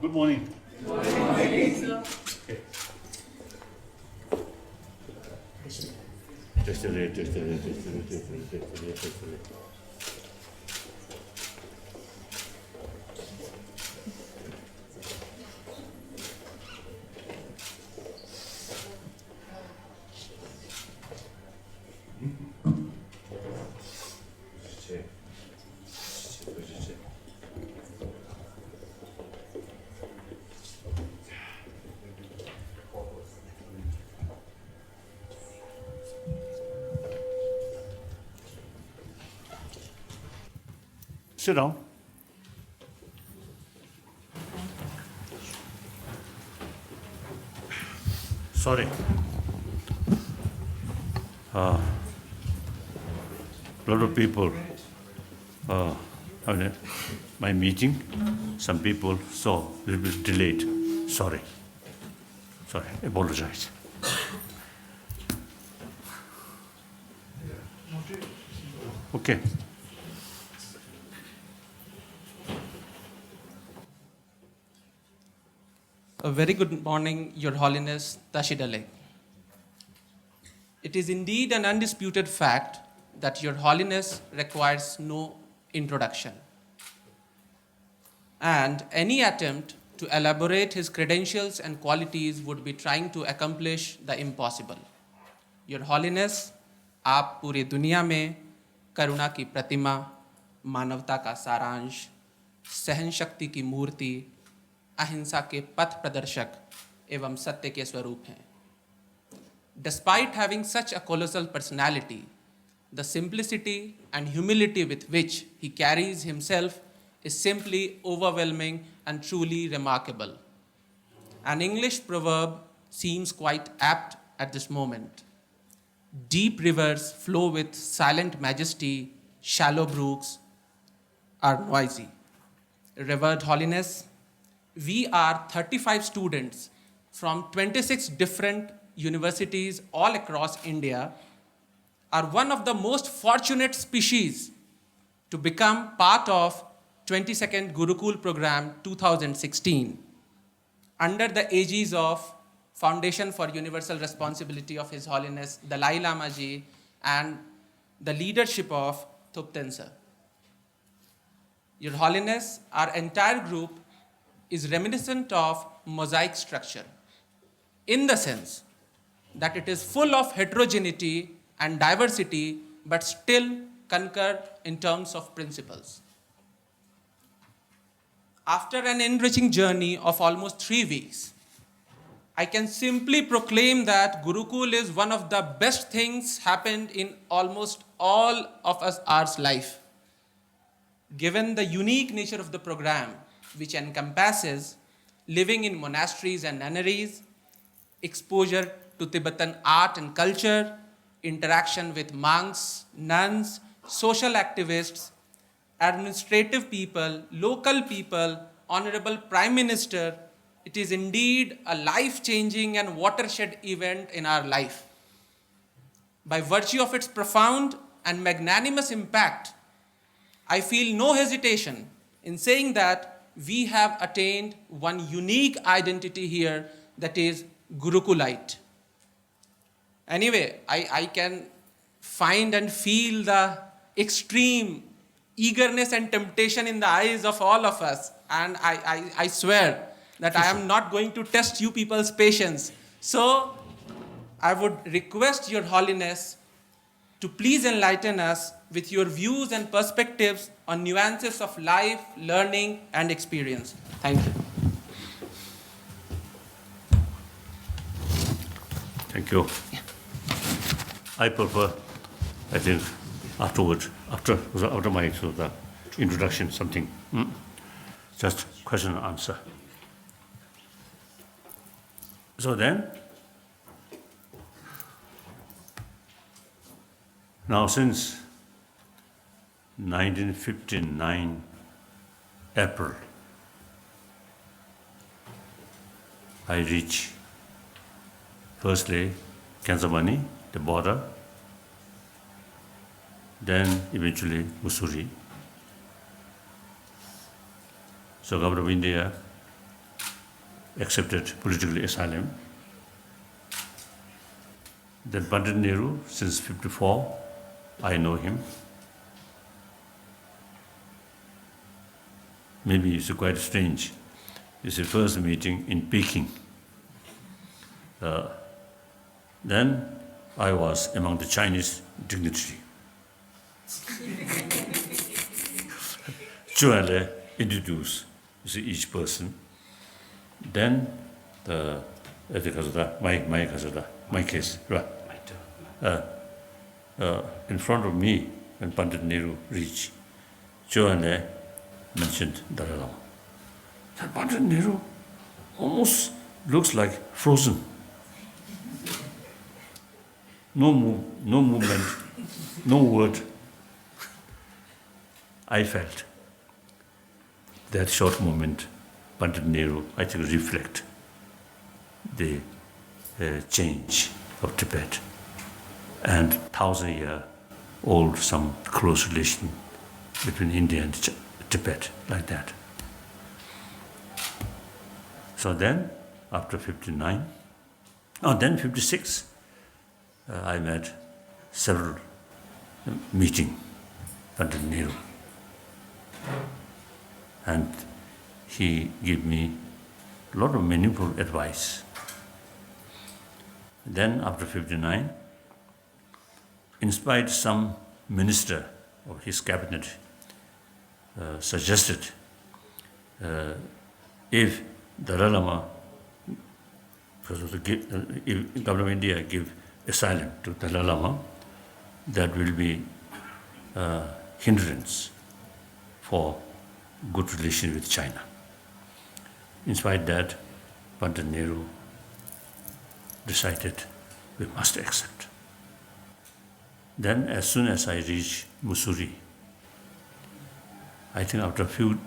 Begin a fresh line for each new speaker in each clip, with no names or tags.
Good morning.
Good morning, sir.
Okay. Just a minute. Sit down. Sorry. A lot of people my meeting, some people, so a little bit delayed. Sorry, apologize. Okay.
A very good morning, Your Holiness Tashidale. It is indeed an undisputed fact that Your Holiness requires no introduction. And any attempt to elaborate his credentials and qualities would be trying to accomplish the impossible. Your Holiness, आप पूरी दुनिया में करुणा की प्रतिमा, मानवता का सारांश, सहन शक्ति की मूर्ति, अहिंसा के पथ प्रदर्शक एवं सत्य के स्वरूप हैं. Despite having such a colossal personality, the simplicity and humility with which he carries himself is simply overwhelming and truly remarkable. An English proverb seems quite apt at this moment. Deep rivers flow with silent majesty, shallow brooks are noisy. Revered Holiness, we are 35 students from 26 different universities all across India, are one of the most fortunate species to become part of 22nd Gurukul Program 2016 under the aegis of Foundation for Universal Responsibility of His Holiness Dalai Lama Ji and the leadership of Thupten Sir. Your Holiness, our entire group is reminiscent of mosaic structure in the sense that it is full of heterogeneity and diversity but still concur in terms of principles. After an enriching journey of almost 3 weeks, I can simply proclaim that Gurukul is one of the best things happened in almost all of our life. Given the unique nature of the program, which encompasses living in monasteries and nunneries, exposure to Tibetan art and culture, interaction with monks, nuns, social activists, administrative people, local people, Honorable Prime Minister, it is indeed a life-changing and watershed event in our life. By virtue of its profound and magnanimous impact, I feel no hesitation in saying that we have attained one unique identity here, that is Gurukulite. Anyway, I can find and feel the extreme eagerness and temptation in the eyes of all of us. And I swear that I am not going to test you people's patience. So I would request Your Holiness to please enlighten us with your views and perspectives on nuances of life, learning, and experience. Thank you.
Thank you. I prefer, I think, afterwards, after my the introduction, something. Just question and answer. So then, now since 1959 April, I reach firstly Kansamani, the border, then eventually Mussoorie. So Government of India accepted political asylum. Then Pandit Nehru, since 54, I know him. Maybe it's quite strange. It's the first meeting in Peking. Then I was among the Chinese dignitary. Zhuan introduced each person. Then my case, right? In front of me, when Pandit Nehru reached, Zhuan mentioned Dalai Lama. That Pandit Nehru almost looks like frozen. No movement, no word. I felt that short moment, Pandit Nehru, I think, reflect the change of Tibet and 1,000-year-old some close relation between India and Tibet, like that. So then, after 59, then 56, I met several meeting Pandit Nehru, and he gave me a lot of meaningful advice. Then after 59, in spite some minister of his cabinet suggested if Dalai Lama, if government of India give asylum to Dalai Lama, that will be hindrance for good relation with China. In spite of that, Pandit Nehru decided we must accept. Then as soon as I reached Mussoorie, I think after few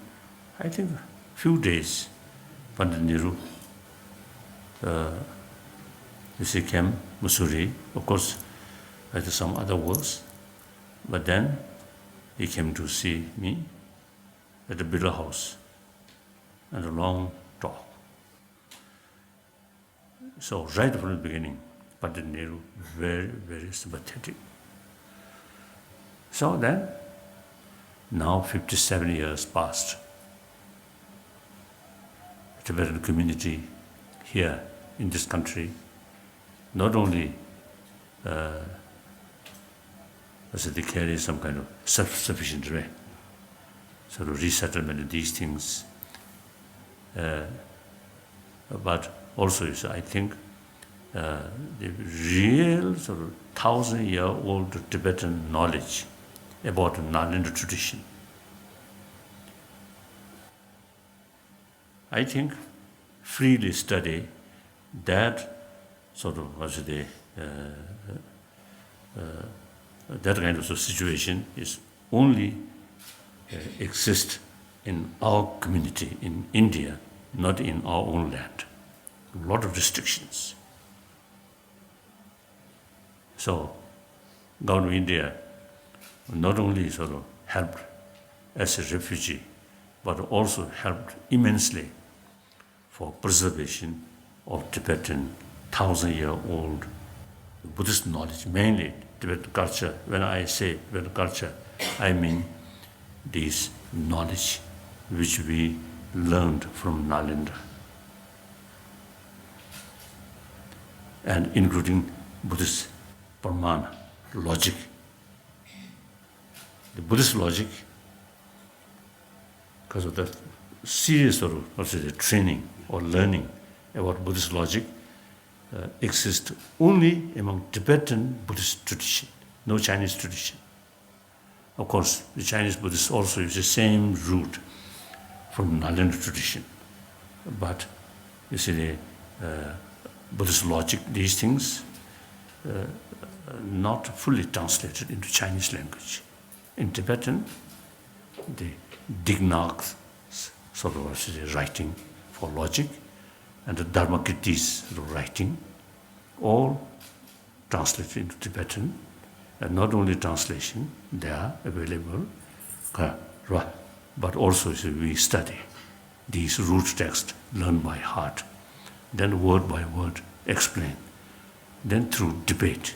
days, Pandit Nehru came Mussoorie. Of course, I had some other works, but then he came to see me at the Birla House and a long talk. So right from the beginning, Pandit Nehru very, very sympathetic. So then, now 57 years passed. The Tibetan community here in this country not only they carry some kind of self-sufficient way, sort of resettlement of these things, but also I think the real sort of 1,000-year-old Tibetan knowledge about the Nalanda tradition, I think freely study that sort of that kind of situation is only exist in our community in India, not in our own land. A lot of restrictions. So, government of India not only sort of helped as a refugee, but also helped immensely for preservation of Tibetan 1,000-year-old Buddhist knowledge, mainly Tibetan culture. When I say Tibetan culture, I mean this knowledge which we learned from Nalanda, and including Buddhist pramana, logic. The Buddhist logic, because of the serious sort of training or learning about Buddhist logic, exists only among Tibetan Buddhist tradition, no Chinese tradition. Of course, the Chinese Buddhists also use the same root from Nalanda tradition. But you see, the Buddhist logic, these things, not fully translated into Chinese language. In Tibetan, the Dignath sort of writing for logic and the Dharmakritis writing, all translated into Tibetan. And not only translation, they are available, but also we study these root texts learned by heart then word by word explain, then through debate,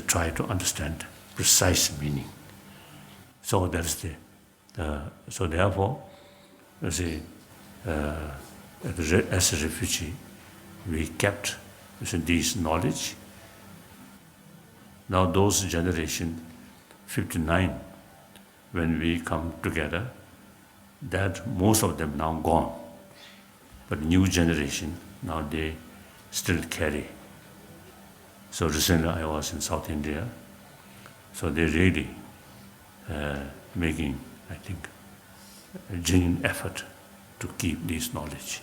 try to understand precise meaning. So that's so therefore, as a refugee, we kept this knowledge. Now those generation 59, when we come together, that most of them now gone. But new generation, now they still carry. So recently I was in South India, so they really making, I think, a genuine effort to keep this knowledge.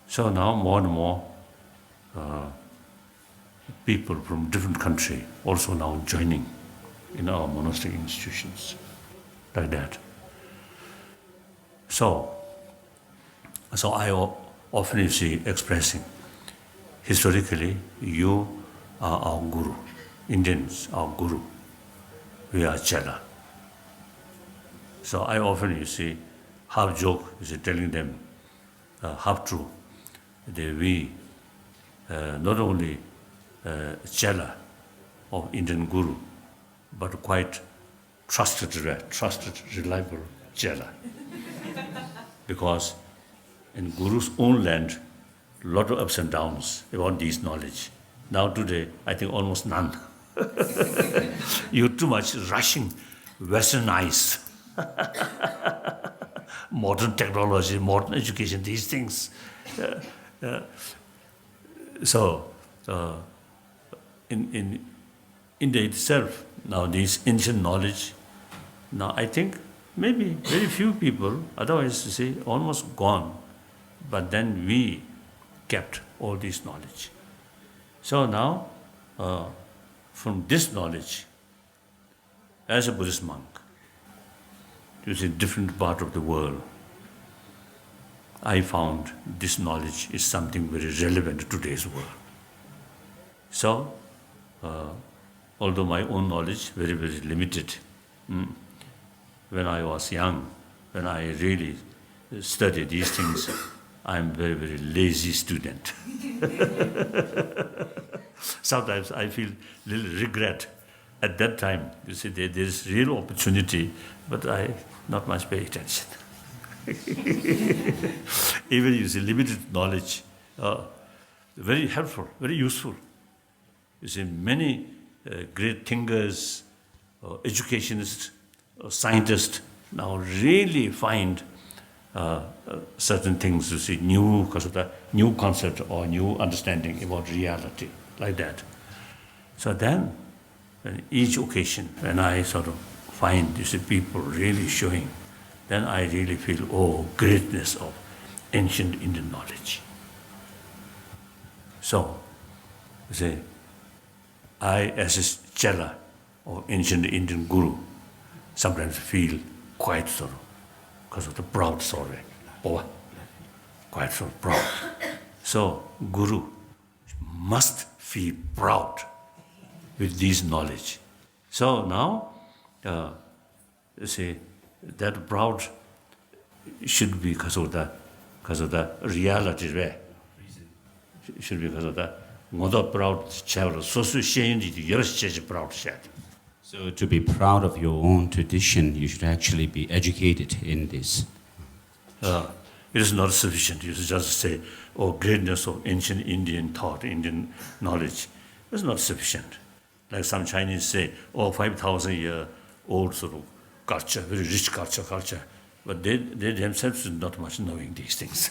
So now more and more people from different countries also now joining in our monastic institutions, like that. So I often see expressing, historically, you are our guru, Indians, our guru, we are Chela. So I often half joke, telling them, half true, that we not only Chela of Indian guru, but quite trusted, reliable Chela. Because in Guru's own land, a lot of ups and downs about this knowledge. Now today, I think almost none. You're too much rushing, westernized, modern technology, modern education, these things. So in India itself, now this ancient knowledge, now I think maybe very few people, otherwise almost gone, but then we kept all this knowledge. So now, from this knowledge, as a Buddhist monk, to a different part of the world, I found this knowledge is something very relevant to today's world. So, although my own knowledge very, very limited, when I was young, when I really studied these things, I'm very, very lazy student. Sometimes I feel little regret. At that time, there is real opportunity, but I not much pay attention. Even limited knowledge, very helpful, very useful. Many great thinkers, educationists, scientists now really find certain things, new concept or new understanding about reality, like that. So then, on each occasion, when I sort of find people really showing, then I really feel, greatness of ancient Indian knowledge. So, I, as a Chela of ancient Indian guru, sometimes feel quite sort of, because of the proud sorry, quite sort of proud. So, guru must feel proud with this knowledge. So now, that proud should be because of the reality, right? Should be because of the proud child.
So to be proud of your own tradition, you should actually be educated in this.
It is not sufficient. You should just say, greatness of ancient Indian thought, Indian knowledge. It's not sufficient. Like some Chinese say, 5,000-year-old sort of culture, very rich culture. But they themselves are not much knowing these things.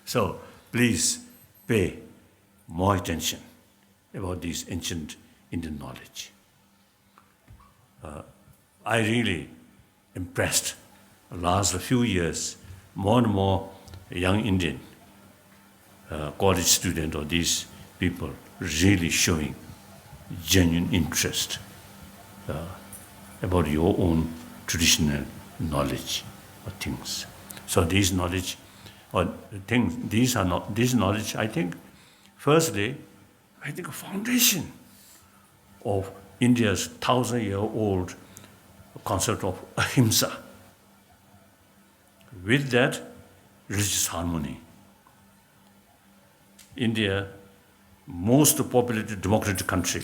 So please pay more attention about this ancient Indian knowledge. I really impressed the last few years, more and more young Indian college students or these people really showing genuine interest about your own traditional knowledge or things. So these knowledge or things, these knowledge, I think, firstly, a foundation of India's 1,000-year-old concept of ahimsa. With that, religious harmony. India, most populated democratic country,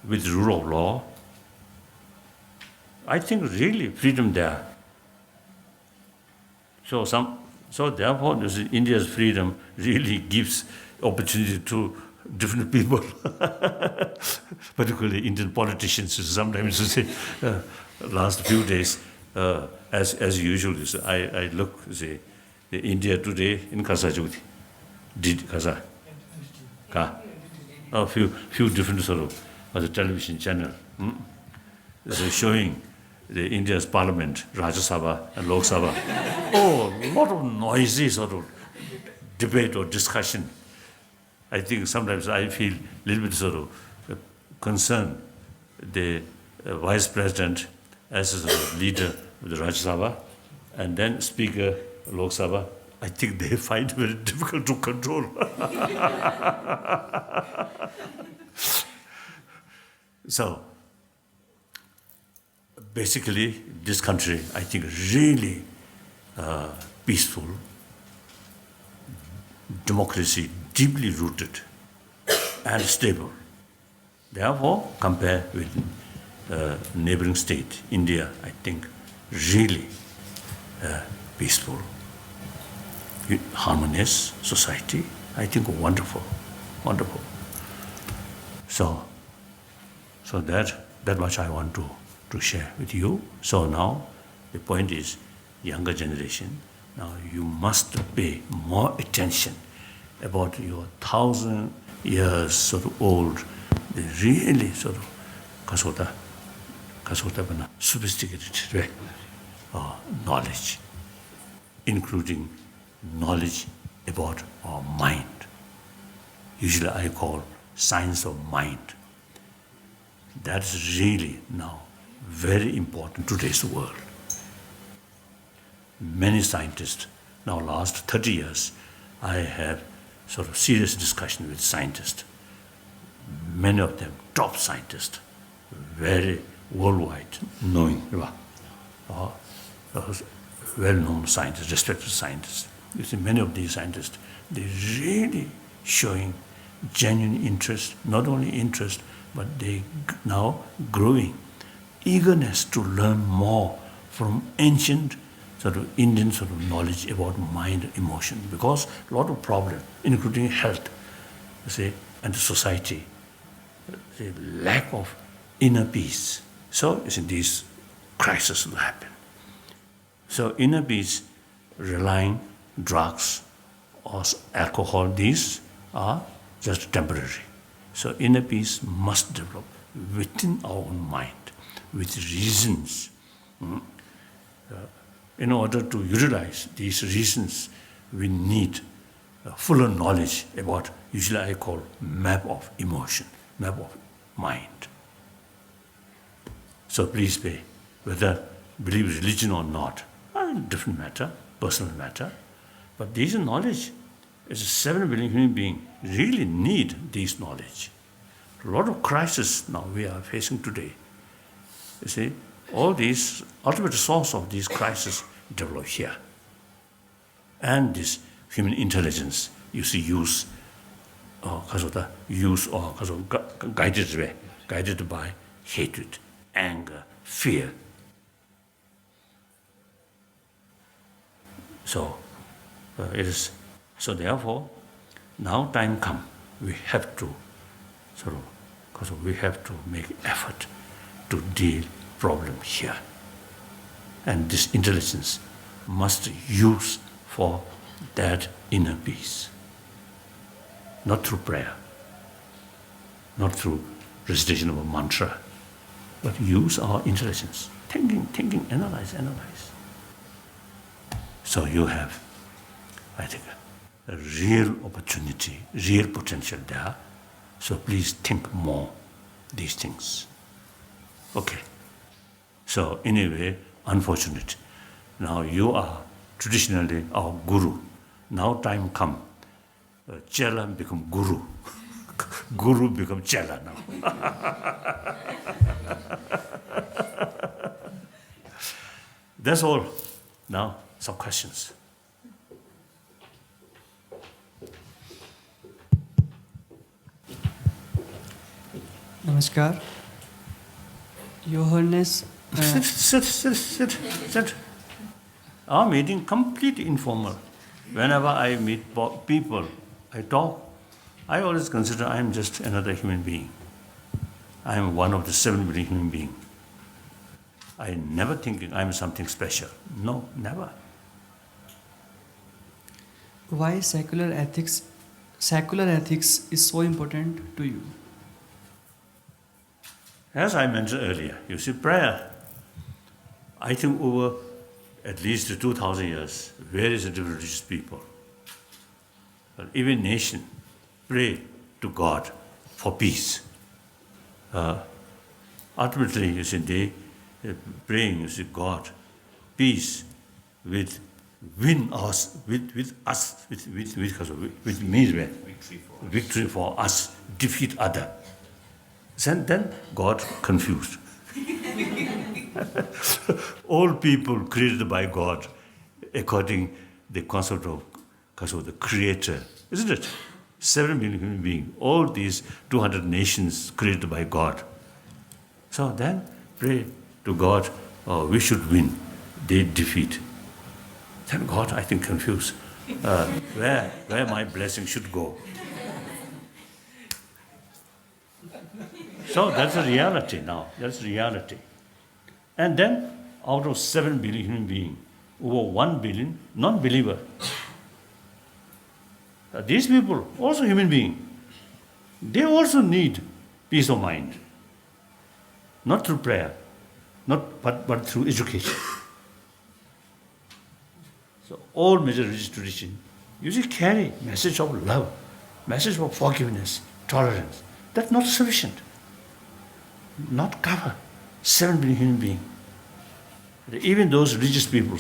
with rule of law, I think really freedom there. So therefore, this India's freedom really gives opportunity to different people, particularly Indian politicians. Sometimes you say, last few days, as usual, I look, say, India today in Kasa Jyoti, did Kasa, a few different sort of the television channel, so showing the India's parliament, Rajya Sabha and Lok Sabha. Oh, a lot of noisy sort of debate or discussion. I think sometimes I feel a little bit sort of concerned. The vice president as a sort of leader of the Rajya Sabha and then speaker Lok Sabha, I think they find it very difficult to control. So, basically, this country, I think, really peaceful, democracy deeply rooted and stable. Therefore, compared with neighboring state, India, I think, really peaceful, harmonious society. I think wonderful, wonderful. So that much I want to share with you. So now the point is, younger generation, now you must pay more attention about your 1,000 years sort of old, the really sort of kasota bana sophisticated knowledge, including knowledge about our mind. Usually I call science of mind. That's really now very important in today's world. Many scientists, now last 30 years, I have sort of serious discussion with scientists. Many of them top scientists, very worldwide knowing, well-known scientists, respected scientists. You see, many of these scientists, they're really showing genuine interest, not only interest, but they now growing eagerness to learn more from ancient sort of Indian sort of knowledge about mind and emotion, because a lot of problems, including health, you see, and the society, the lack of inner peace. So you see, these crises will happen. So inner peace, relying drugs or alcohol, these are just temporary. So inner peace must develop within our own mind, with reasons. In order to utilize these reasons, we need fuller knowledge about, usually I call map of emotion, map of mind. So please pay, whether believe religion or not, different matter, personal matter, but this knowledge, as a 7 billion human being, really need this knowledge. A lot of crises now we are facing today. You see, all these, ultimate source of these crises develop here. And this human intelligence, you see, use or guided by hatred, anger, fear. So it is. So therefore, now time come. We have to we have to make effort to deal problem here. And this intelligence must use for that inner peace. Not through prayer, not through recitation of a mantra, but use our intelligence. Thinking, analyze. So you have, I think, a real opportunity, real potential there. So please think more these things. Okay. So anyway, unfortunate. Now you are traditionally our guru. Now time come. Chela become guru. Guru become chela now. That's all. Now some questions.
Namaskar. Your Holiness,
Sit. Our meeting completely informal. Whenever I meet people, I talk. I always consider I am just another human being. I am one of the 7 billion human beings. I never think I am something special. No, never.
why secular ethics is so important to you?
As I mentioned earlier, you see, prayer, I think over at least 2,000 years, various different religious people, but even nation, pray to God for peace. Ultimately, you see, they praying, you see, God, peace with us, with me, victory for us, defeat other. Then God confused. All people created by God according the concept of the Creator, isn't it? 7 billion human beings, all these 200 nations created by God. So then pray to God, we should win, they defeat. Then God, I think, confused. Where my blessing should go. So that's a reality now. That's reality. And then, out of 7 billion human beings, over 1 billion non-believer. These people, also human beings, they also need peace of mind. Not through prayer, but through education. So all major religious traditions usually carry message of love, message of forgiveness, tolerance. That's not sufficient. Not cover 7 billion human beings. Even those religious people,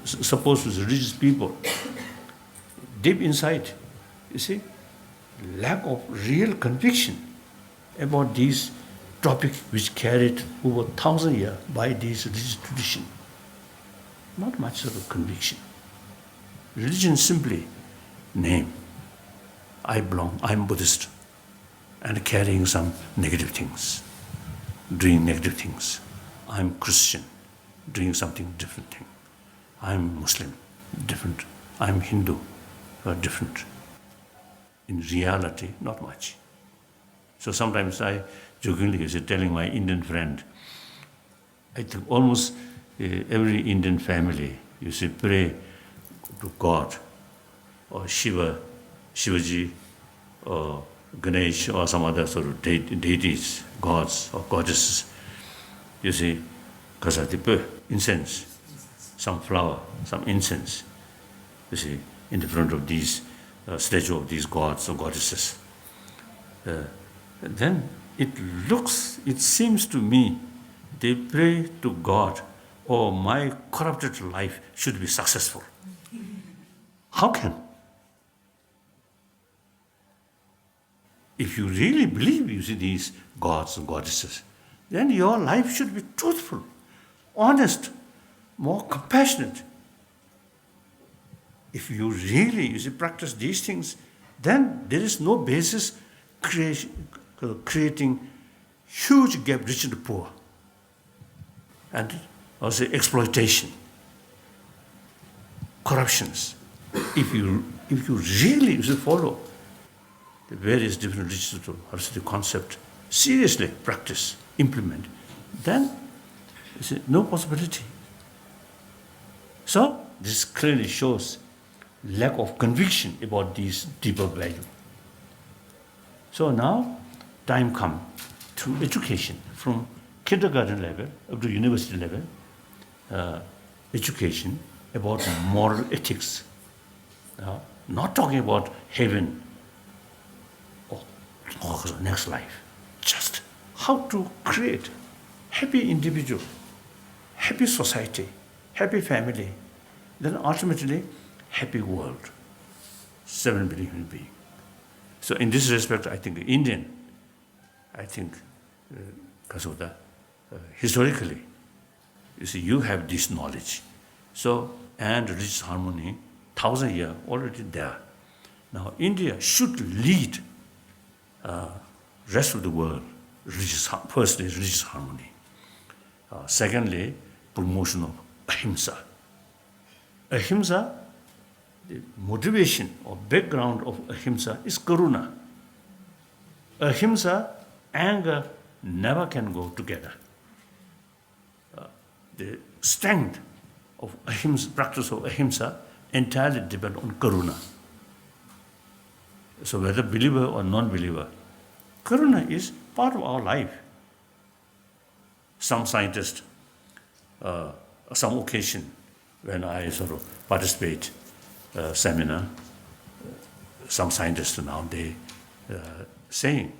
supposed to be religious people, deep inside, you see, lack of real conviction about these topics which carried over 1,000 years by these religious traditions. Not much of a conviction. Religion simply name. I am Buddhist, and carrying some negative things, doing negative things. I'm Christian, doing something different thing. I'm Muslim, different. I'm Hindu, different. In reality, not much. So sometimes I jokingly telling my Indian friend, I think almost every Indian family, pray to God, or Shivaji, or Ganesh, or some other sort of deities, gods or goddesses. Because of incense, some flower, some incense, in the front of these statue of these gods or goddesses. Then it seems to me, they pray to God, oh, my corrupted life should be successful. How can? If you really believe, these gods and goddesses, then your life should be truthful, honest, more compassionate. If you really practice these things, then there is no basis creating huge gap rich and poor, and also exploitation, corruptions. If you really follow the various different religious the concept, seriously practice, implement, then no possibility. So this clearly shows lack of conviction about these deeper values. So now time comes to education from kindergarten level up to university level, education about moral ethics. Not talking about heaven or next life, just how to create happy individual, happy society, happy family, then ultimately happy world. 7 billion human beings. So in this respect, I think because of historically, you have this knowledge. So and religious harmony, 1,000 years already there. Now India should lead rest of the world, firstly religious harmony. Secondly, promotion of ahimsa. Ahimsa, the motivation or background of ahimsa is karuna. Ahimsa, anger never can go together. The strength of ahimsa, practice of ahimsa entirely depends on karuna. So whether believer or non-believer, karuna is part of our life. Some scientists, some occasion when I sort of participate seminar, some scientists now they saying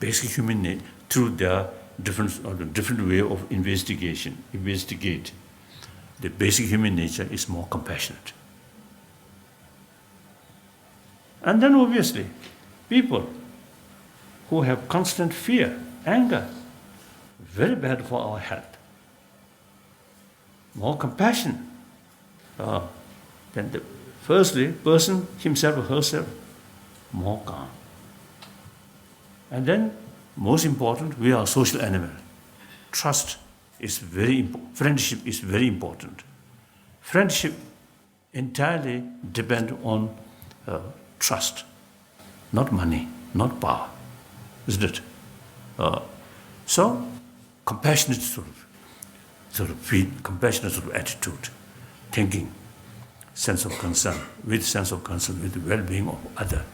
basic human nature through their different way of investigate the basic human nature is more compassionate. And then obviously people who have constant fear, anger, very bad for our health. More compassion. Then firstly, person himself or herself, more calm. And then, most important, we are a social animal. Trust is very important. Friendship is very important. Friendship entirely depends on trust, not money, not power, isn't it? So, compassionate sort of feel, compassionate sort of attitude, thinking, sense of concern, with the well-being of other,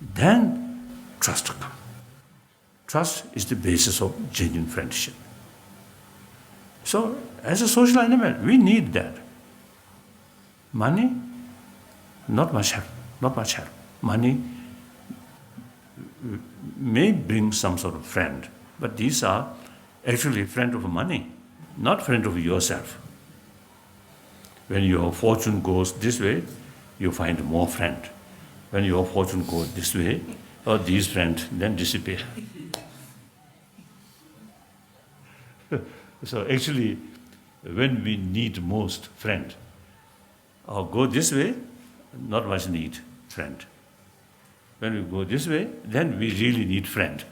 then trust comes. Trust is the basis of genuine friendship. So, as a social animal, we need that. Money, not much help. Money may bring some sort of friend, but these are actually friend of money, not friend of yourself. When your fortune goes this way, you find more friend. When your fortune goes this way, or these friends then disappear. So actually, when we need most friend, or go this way, not much need friend. When we go this way, then we really need friend.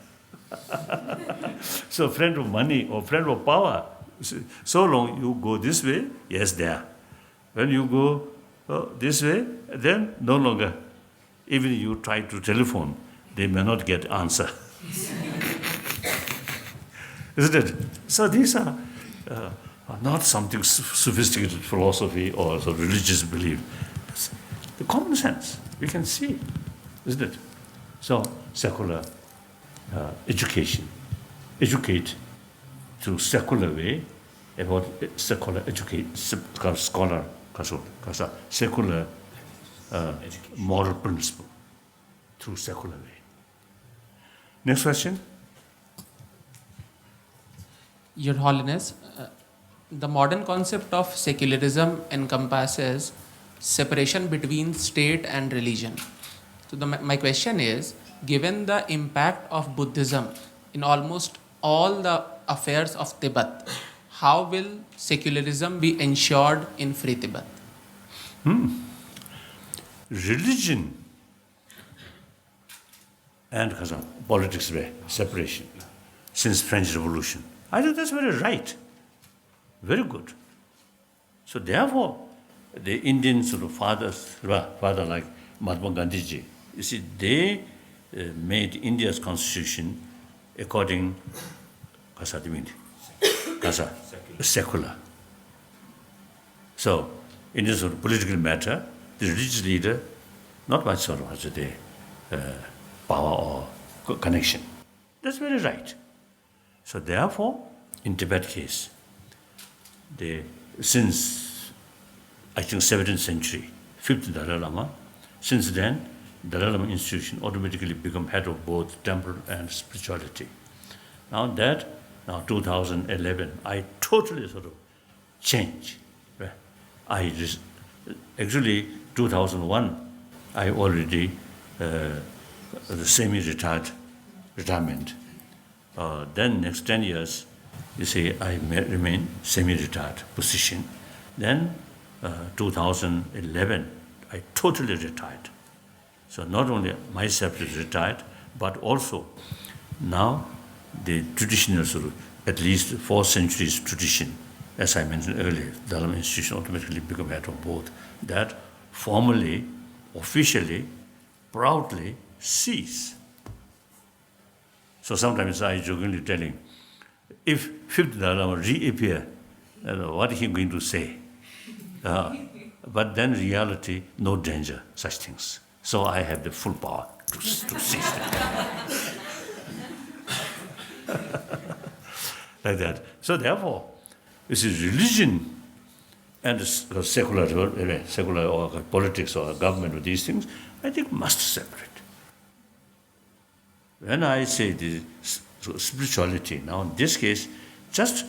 So friend of money or friend of power, so long you go this way, yes, there. When you go this way, then no longer. Even you try to telephone, they may not get answer. Isn't it? So these are not something sophisticated philosophy or sort of religious belief. It's the common sense. We can see, isn't it? So secular education, educate through secular way about secular educate scholar secular moral principle through secular way. Next question.
Your Holiness, the modern concept of secularism encompasses separation between state and religion. So my question is, given the impact of Buddhism in almost all the affairs of Tibet, how will secularism be ensured in Free Tibet?
Religion and politics were separation since French Revolution. I think that's very right, very good. So therefore, the Indian sort of father like Mahatma Gandhiji, you see, they made India's constitution according secular. So, in this sort of political matter, the religious leader not much sort of has power or connection. That's very right. So therefore, in Tibet case, since I think 17th century, 5th Dalai Lama, since then, Dalai Lama institution automatically become head of both temple and spirituality. Now 2011, I totally sort of changed. Right? Actually 2001, I already the retirement. Then next 10 years, you see, I may remain semi-retired position. Then 2011, I totally retired. So not only myself is retired, but also now the traditional sort of at least 4 centuries tradition, as I mentioned earlier, the Dalai Lama institution automatically become head of both, that formally, officially, proudly cease. So sometimes I jokingly tell him, if 5th Dalai Lama reappear, what is he going to say? But then reality, no danger, such things. So I have the full power to cease them. Like that. So therefore, this is religion and secular or politics or government or these things, I think must separate. When I say the spirituality, now in this case, just,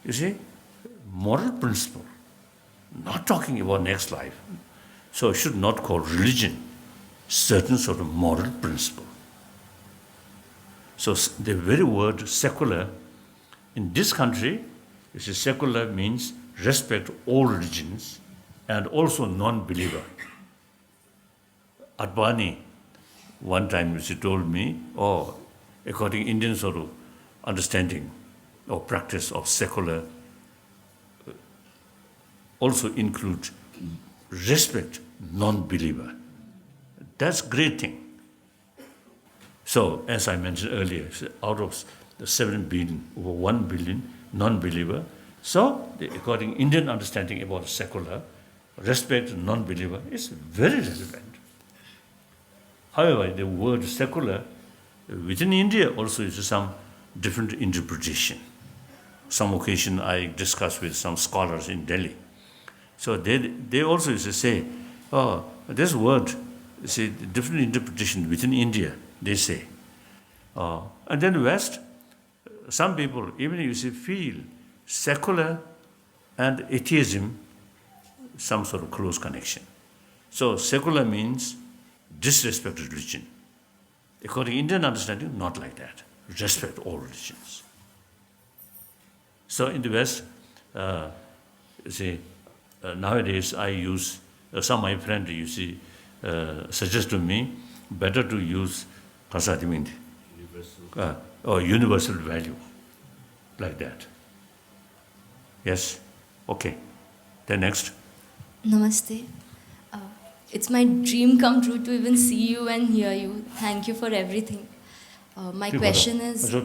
you see, moral principle, not talking about next life. So it should not call religion certain sort of moral principle. So the very word secular, in this country, you see, secular means respect all religions and also non-believer. Advani, one time she told me, according to Indian sort of understanding or practice of secular, also include respect non-believer. That's a great thing. So, as I mentioned earlier, out of the 7 billion, over 1 billion non-believer, so according to Indian understanding about secular, respect non-believer is very relevant. However, the word secular, within India also is some different interpretation. Some occasion I discussed with some scholars in Delhi. So they also used to say, this word, see, different interpretation within India, they say. And then West, some people, even you see, feel secular and atheism, some sort of close connection. So secular means disrespect religion. According to Indian understanding, not like that. Respect all religions. So in the West, you see, nowadays I use, some of my friends, you see, suggest to me, better to use universal value, like that. Yes? Okay. Then next.
Namaste. It's my dream come true to even see you and hear you. Thank you for everything. My question is...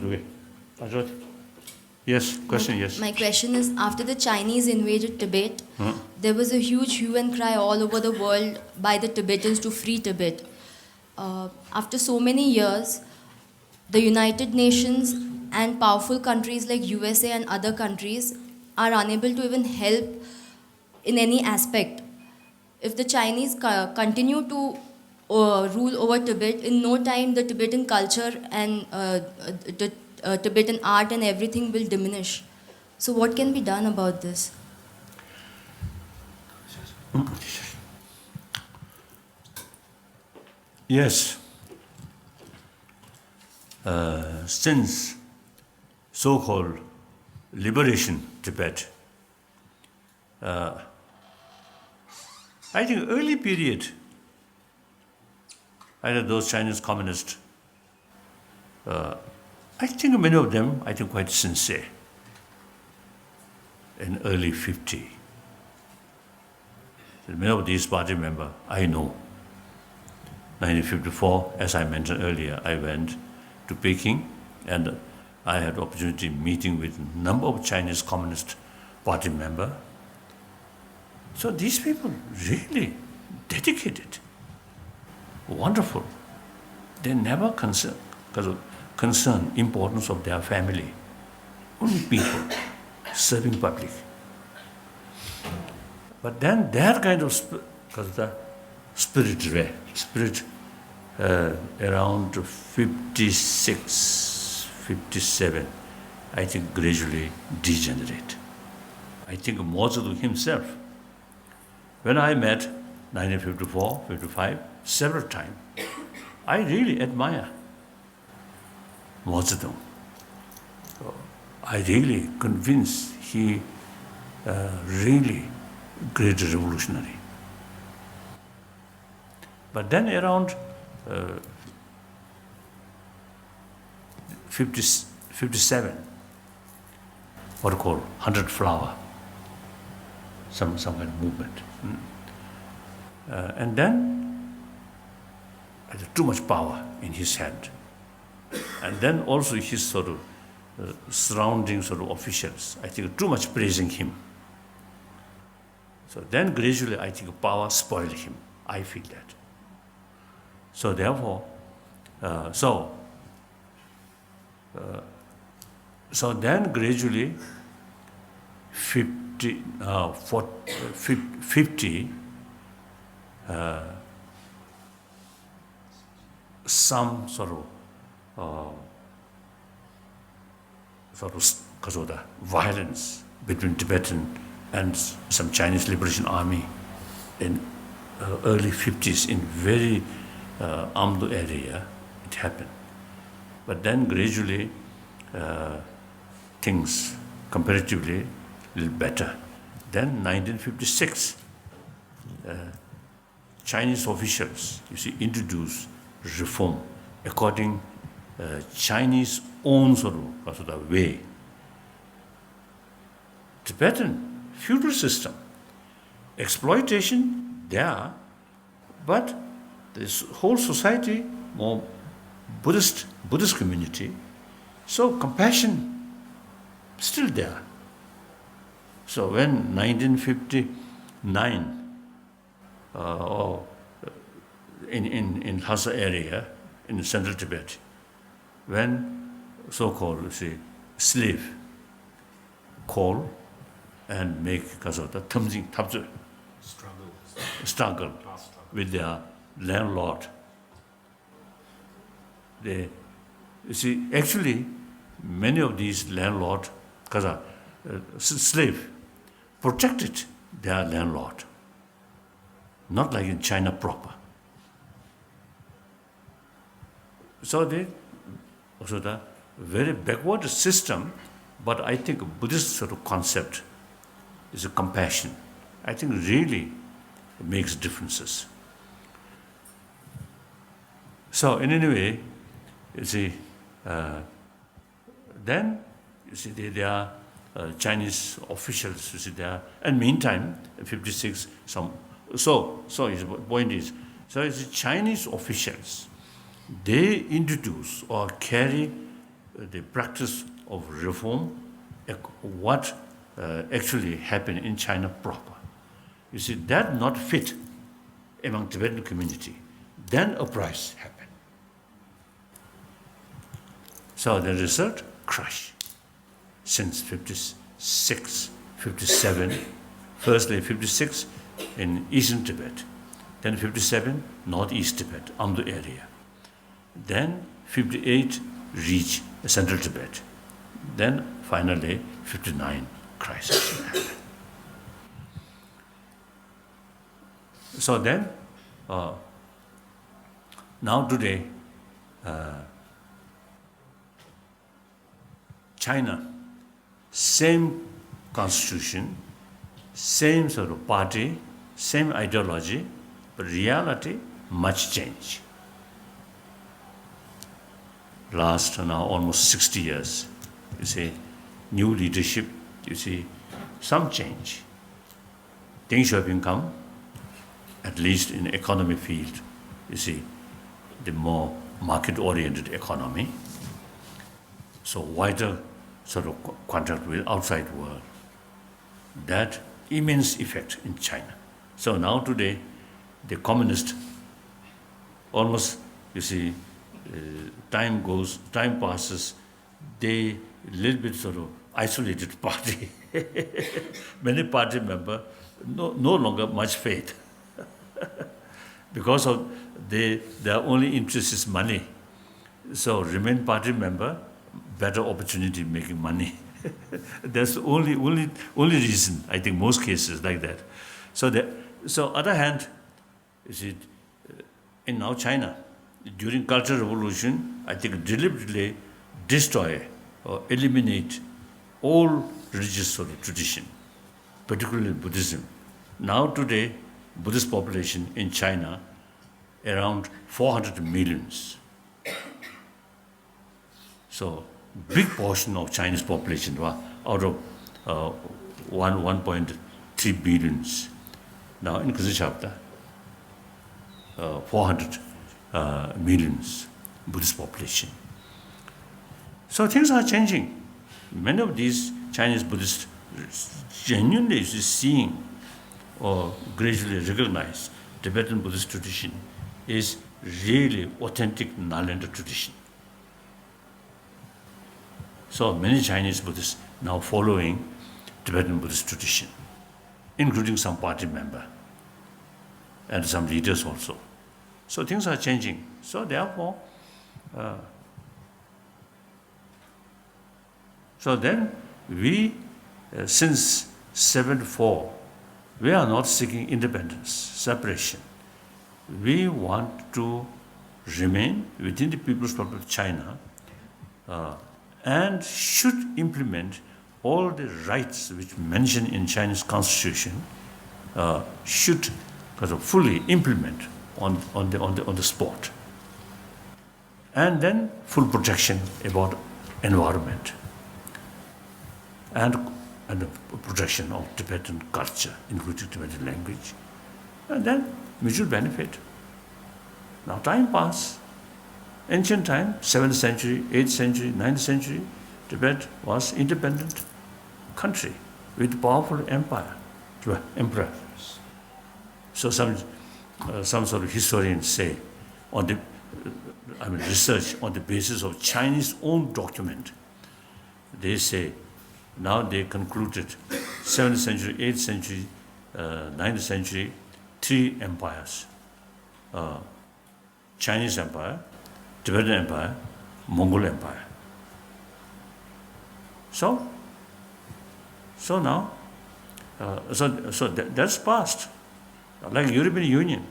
Yes, question, yes.
My question is, after the Chinese invaded Tibet, there was a huge hue and cry all over the world by the Tibetans to free Tibet. After so many years, the United Nations and powerful countries like USA and other countries are unable to even help in any aspect. If the Chinese continue to rule over Tibet, in no time the Tibetan culture and the Tibetan art and everything will diminish. So what can be done about this?
Yes. Since so-called liberation Tibet, I think early period, either those Chinese communists, I think many of them, I think quite sincere, in early 50. Many of these party members, I know. 1954, as I mentioned earlier, I went to Peking and I had opportunity meeting with a number of Chinese Communist Party members. So these people really dedicated, wonderful. They never concern importance of their family. Only people serving public. But then their kind of spirit around 56, 57, I think gradually degenerate. I think Mao Zedong himself, when I met 1954, 55, several times, I really admire Mao Zedong. I really convinced he really great revolutionary. But then around 57, what we call 100 flower, some kind of movement. And then had too much power in his hand. And then also his sort of surrounding sort of officials, I think too much praising him. So then gradually I think power spoiled him. I feel that. So therefore, so then gradually 50, some sort of violence between Tibetan and some Chinese Liberation Army in early 50s in very armed area, it happened. But then gradually things comparatively a little better. Then 1956, Chinese officials, you see, introduced reform according Chinese own sort of way. Tibetan feudal system, exploitation there, but this whole society, more Buddhist community, so compassion still there. So when 1959, in Lhasa area, in central Tibet, when so-called, you see, slave call and make struggle with their landlord. They, you see, actually, many of these landlords, slave, protected their landlord, not like in China proper. So they also the very backward system, but I think a Buddhist sort of concept is a compassion. I think really makes differences. So in any way, you see, then you see there are Chinese officials, you see there, and meantime, 56, some. So his point is, so it's the Chinese officials. They introduce or carry the practice of reform, what actually happened in China proper. You see, that not fit among Tibetan community. Then uprising happened. So the result, crush. Since 56, 57, firstly 56 in eastern Tibet, then 57 northeast Tibet, Amdo area. Then 58 reach central Tibet. Then finally 59 crisis. So then, now today, China, same constitution, same sort of party, same ideology, but reality, much change. Last now almost 60 years, you see, new leadership, you see, some change. Deng Xiaoping come, at least in economy field, you see, the more market-oriented economy, so wider sort of contact with outside world. That immense effect in China. So now today, the communist, almost, you see, time passes, they a little bit sort of isolated party. Many party members, no longer much faith. Because of their only interest is money. So remain party member, better opportunity making money. That's the only reason, I think most cases like that. So other hand, you see, in now China, during Cultural Revolution, I think deliberately destroy or eliminate all religious sort of tradition, particularly Buddhism. Now today, Buddhist population in China, around 400 millions. So, big portion of Chinese population, out of 1.3 billions. Now in Kazachapta, 400 millions Buddhist population. So things are changing. Many of these Chinese Buddhists genuinely is seeing or gradually recognize Tibetan Buddhist tradition is really authentic Nalanda tradition. So many Chinese Buddhists now following Tibetan Buddhist tradition, including some party member and some leaders also. So things are changing. So therefore, so then we, since 74, we are not seeking independence, separation. We want to remain within the People's Republic of China and should implement all the rights which mentioned in Chinese Constitution, should fully implement on the spot. And then full protection about environment and the protection of Tibetan culture, including Tibetan language, and then mutual benefit. Now time passed. Ancient time, 7th century, 8th century, 9th century, Tibet was independent country with powerful empire, emperor. So some sort of historians say, on the, research on the basis of Chinese own document, they say, now they concluded 7th century, 8th century, 9th century, 3 empires. Chinese Empire, Tibetan Empire, Mongol Empire. So now, that's past. Like European Union.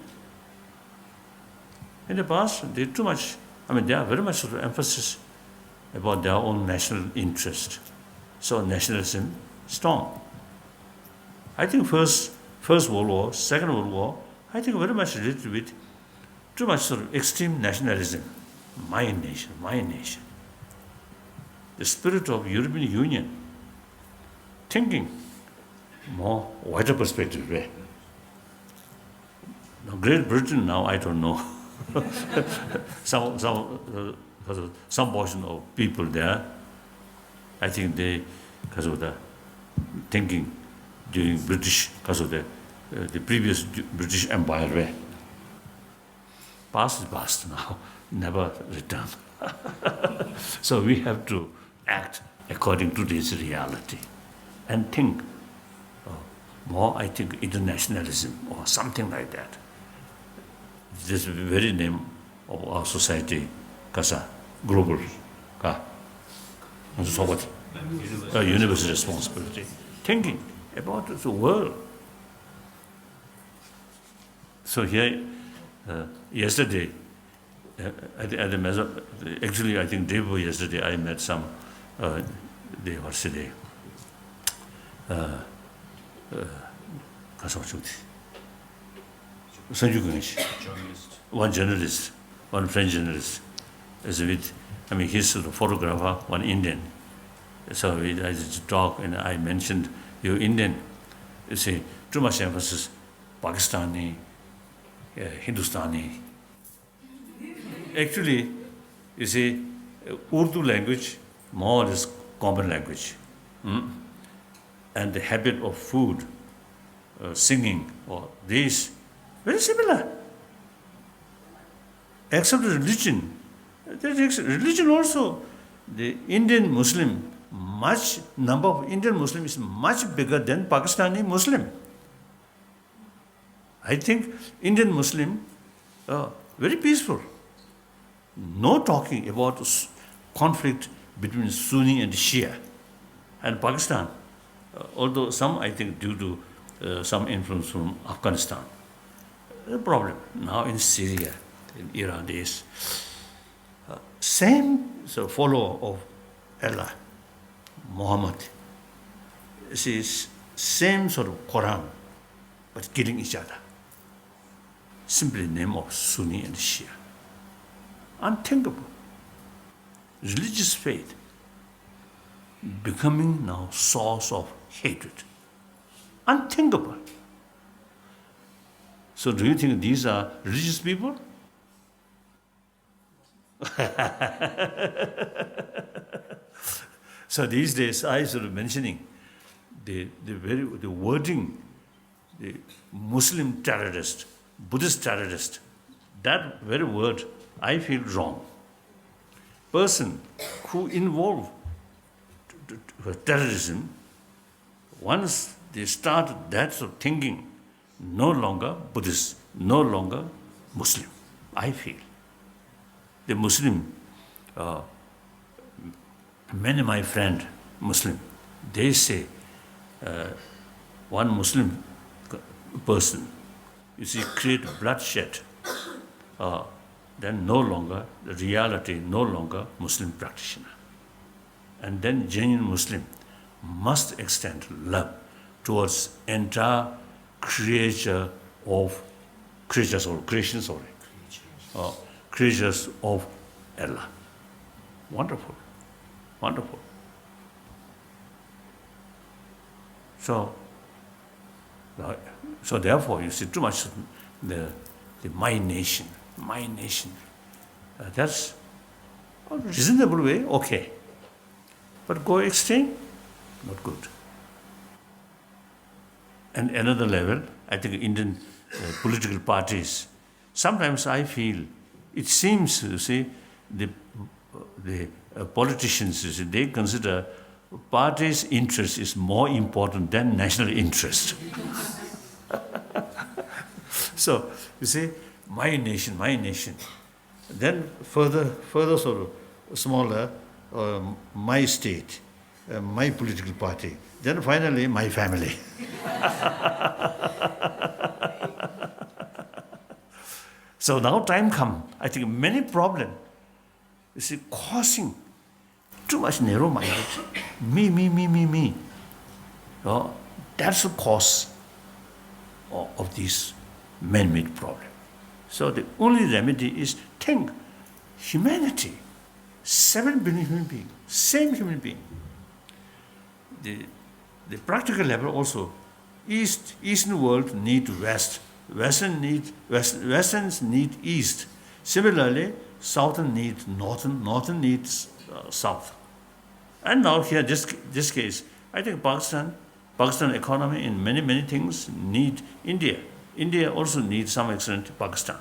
In the past, they too much, they are very much sort of emphasis about their own national interest. So nationalism strong. I think First World War, Second World War, I think very much related with too much sort of extreme nationalism. My nation, my nation. The spirit of European Union, thinking more wider perspective. Now, Great Britain now, I don't know. some portion of people there, I think they, because of the thinking during British, because of the previous British Empire, past is past now, never return. So we have to act according to this reality and think more, I think, internationalism or something like that. This very name of our society, Kasa, global, so what? Universal responsibility. Thinking about the world. So here, yesterday, at the measure, actually I think day before yesterday I met some, they were today, one journalist, one French journalist, is with, he's a photographer, one Indian. So I just talk and I mentioned, you're Indian. You see, too much emphasis, Pakistani, Hindustani. Actually, you see, Urdu language more or less common language. And the habit of food, singing, or this, very similar. Except religion. Religion also, the Indian Muslim, number of Indian Muslims is much bigger than Pakistani Muslim. I think Indian Muslim, very peaceful. No talking about conflict between Sunni and Shia. And Pakistan, although some, I think, due to some influence from Afghanistan. The problem now in Syria, in Iran, is same follower of Allah, Muhammad. It is same sort of Quran, but killing each other. Simply in the name of Sunni and Shia. Unthinkable. Religious faith becoming now source of hatred. Unthinkable. So do you think these are religious people? So these days I sort of mentioning the wording, the Muslim terrorist, Buddhist terrorist, that very word I feel wrong. Person who involve terrorism, once they start that sort of thinking, no longer Buddhist, no longer Muslim, I feel. The Muslim, many of my friends, Muslim, they say one Muslim person, you see, create bloodshed, then no longer, the reality, no longer Muslim practitioner. And then genuine Muslim must extend love towards entire creatures of Allah. Wonderful, wonderful. So therefore, you see, too much the my nation. That's a reasonable way, okay. But go extreme, not good. And another level, I think Indian political parties, sometimes I feel, it seems, you see, the politicians, you see, they consider party's interest is more important than national interest. So, you see, my nation. Then further sort of smaller, my state, my political party. Then finally, my family. So now time come, I think many problems, you see, causing too much narrow-minded. Me. That's the cause of this man-made problem. So the only remedy is think humanity, 7 billion human beings, same human being. The practical level also, Eastern world need West, Westerns need East. Similarly, Southern need Northern, Northern needs South. And now here, this case, I think Pakistan economy in many things need India. India also needs some extent Pakistan,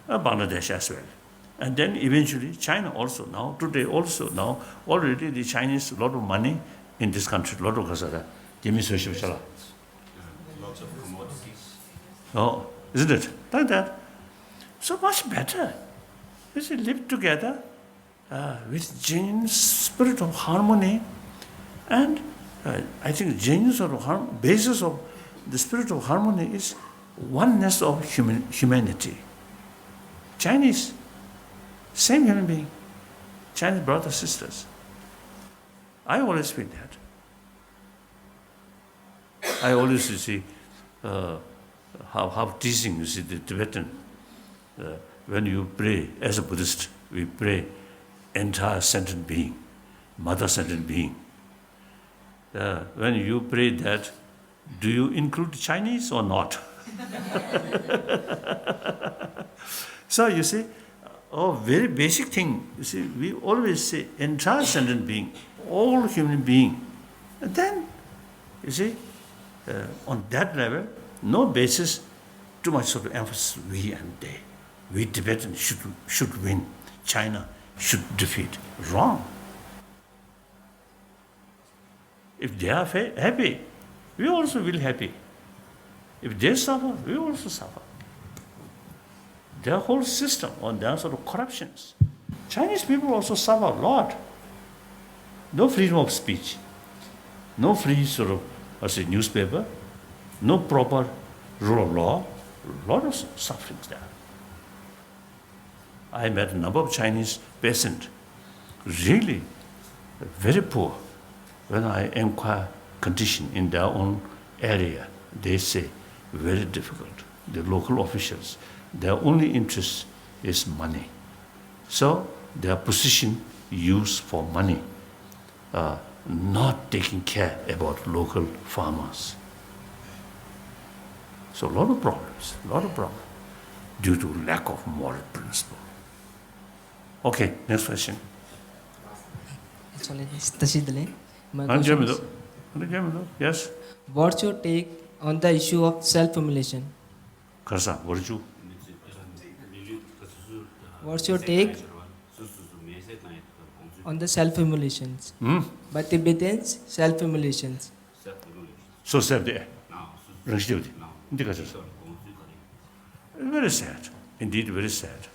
Bangladesh as well. And then eventually China also now, today also now, already the Chinese, a lot of money in this country, a lot of Kazara.
Lots of commodities.
Oh, isn't it? Like that. So much better. You see, live together with genuine spirit of harmony, and I think genuine sort of basis of the spirit of harmony is oneness of humanity. Chinese, same human being. Chinese brothers, sisters. I always feel that. I always see how teasing, you see, the Tibetan. When you pray, as a Buddhist, we pray entire sentient being, mother sentient being. When you pray that, do you include Chinese or not? So you see, very basic thing, you see, we always say entire sentient being, all human being. And then, you see, on that level, no basis, too much sort of emphasis, we and they. We Tibetans should win. China should defeat. Wrong. If they are happy, we also will happy. If they suffer, we also suffer. Their whole system on their sort of corruptions. Chinese people also suffer a lot. No freedom of speech, no free sort of newspaper, no proper rule of law, a lot of sufferings there. I met a number of Chinese peasants, really very poor. When I inquire condition in their own area, they say very difficult. The local officials, their only interest is money. So their position used for money, not taking care about local farmers. So a lot of problems, due to lack of moral principle. Okay, next question. Yes?
What's your take on the issue of self-immolation?
Karsa, what did you?
What's your take on the self-immolations? By Tibetans, self-immolations.
So sad there. Very sad, indeed very sad.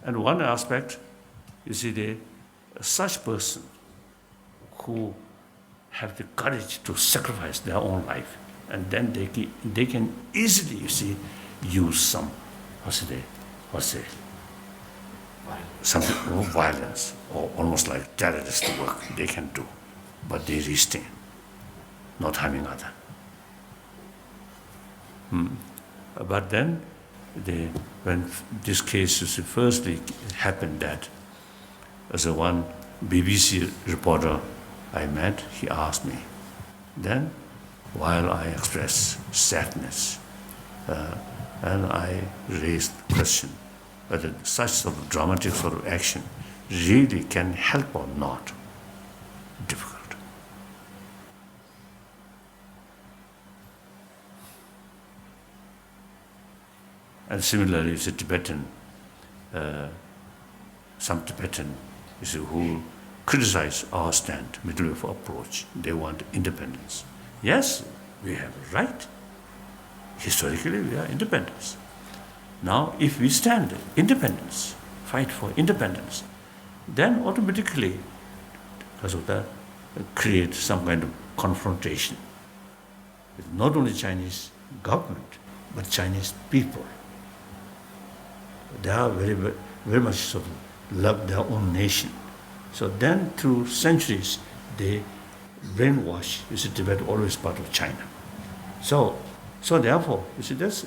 And one aspect, you see, such person who have the courage to sacrifice their own life, and then they can easily, you see, use some, something more violence or almost like terrorist work they can do, but they restrain, not harming other. But then, when this case firstly happened, that as a one BBC reporter I met, he asked me. Then, while I expressed sadness, and I raised the question whether such sort of dramatic sort of action really can help or not, difficult. And similarly, it's a Tibetan, some Tibetan who criticize our stand, middle of approach. They want independence. Yes, we have a right. Historically, we are independence. Now, if we stand independence, fight for independence, then automatically, because of that, create some kind of confrontation with not only Chinese government, but Chinese people. They are very much sort of love their own nation. So then, through centuries, they brainwash. You see, Tibet always part of China. So therefore, you see, that's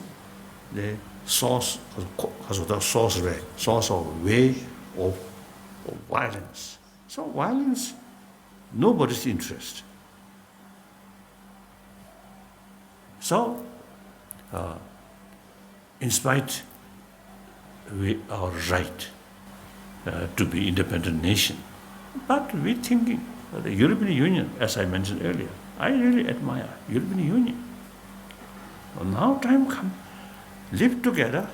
the source of way of violence. So violence, nobody's interest. So, in spite we our right to be independent nation, but we thinking the European Union, as I mentioned earlier, I really admire European Union. Well, now time come, live together,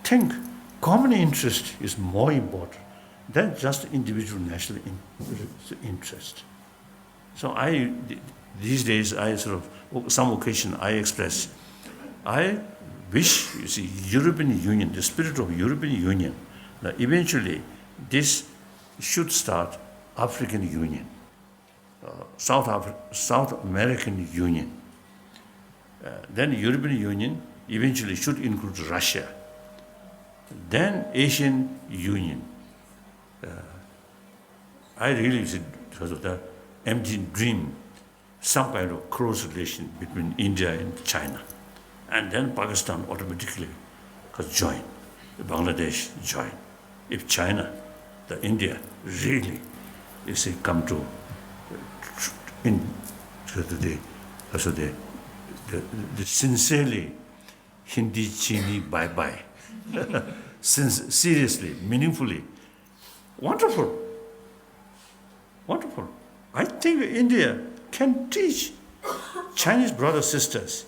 think common interest is more important than just individual national interest. So these days, some occasion I express, I wish, you see, European Union, the spirit of European Union, that eventually this should start African Union, South American Union. Then European Union eventually should include Russia. Then Asian Union. I really see sort of the empty dream, some kind of close relation between India and China. And then Pakistan automatically could join, Bangladesh join. If China, the India, really, you see, come to the sincerely Hindi Chini bye-bye, seriously, meaningfully, wonderful. I think India can teach Chinese brothers sisters